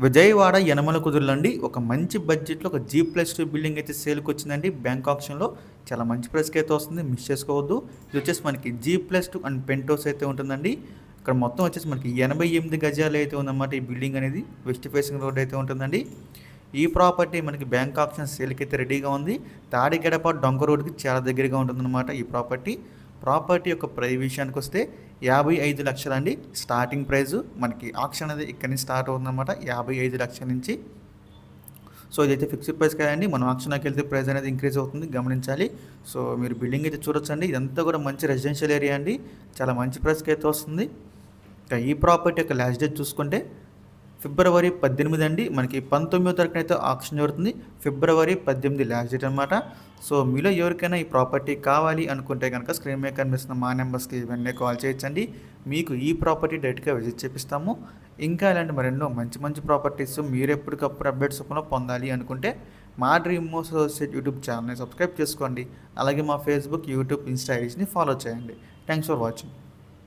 విజయవాడ యనమల కుదురులండి ఒక మంచి బడ్జెట్లో ఒక G+2 బిల్డింగ్ అయితే సేల్కి వచ్చిందండి. బ్యాంక్ ఆప్షన్లో చాలా మంచి ప్రైస్కి అయితే వస్తుంది, మిస్ చేసుకోవద్దు. ఇది వచ్చేసి మనకి G+2 అండ్ పెంట్ హౌస్ అయితే ఉంటుందండి. ఇక్కడ మొత్తం వచ్చేసి మనకి 88 గజాలు అయితే ఉందన్నమాట. ఈ బిల్డింగ్ అనేది వెస్ట్ ఫేసింగ్ రోడ్ అయితే ఉంటుందండి. ఈ ప్రాపర్టీ మనకి బ్యాంక్ ఆప్షన్ సేల్కి అయితే రెడీగా ఉంది. తాడిగడప డొంక రోడ్కి చాలా దగ్గరగా ఉంటుందన్నమాట ఈ ప్రాపర్టీ యొక్క ప్రైస్ విషయానికి వస్తే 55 లక్షలు అండి స్టార్టింగ్ ప్రైజు. మనకి ఆక్షన్ అనేది ఇక్కడి నుంచి స్టార్ట్ అవుతుందన్నమాట, 55 లక్షల నుంచి. సో ఇదైతే ఫిక్స్డ్ ప్రైస్ కదండి, మనం ఆక్షన్కి వెళ్తే ప్రైస్ అనేది ఇంక్రీజ్ అవుతుంది, గమనించాలి. సో మీరు బిల్డింగ్ అయితే చూడొచ్చండి, ఇదంతా కూడా మంచి రెసిడెన్షియల్ ఏరియా అండి, చాలా మంచి ప్రైస్కి అయితే వస్తుంది. ఇంకా ఈ ప్రాపర్టీ యొక్క లాస్ట్ డేట్ చూసుకుంటే ఫిబ్రవరి 18 అండి. మనకి 19వ తారీఖున అయితే ఆక్షన్ జరుగుతుంది. ఫిబ్రవరి 18 లాస్ట్ డేట్ అనమాట. సో మీలో ఎవరికైనా ఈ ప్రాపర్టీ కావాలి అనుకుంటే కనుక స్క్రీన్ మీద కనిపిస్తున్న మా నెంబర్స్కి వెంటనే కాల్ చేయొచ్చండి. మీకు ఈ ప్రాపర్టీ డైరెక్ట్గా విజిట్ చేపిస్తాము. ఇంకా ఇలాంటి మరెన్నో మంచి మంచి ప్రాపర్టీస్ మీరు ఎప్పటికప్పుడు అప్డేట్స్ రూపంలో పొందాలి అనుకుంటే మా డ్రీమ్ మోస్ అసోసియేట్ యూట్యూబ్ ఛానల్ని సబ్స్క్రైబ్ చేసుకోండి. అలాగే మా ఫేస్బుక్, యూట్యూబ్, ఇన్స్టా ఐడీస్ని ఫాలో చేయండి. Thanks for watching.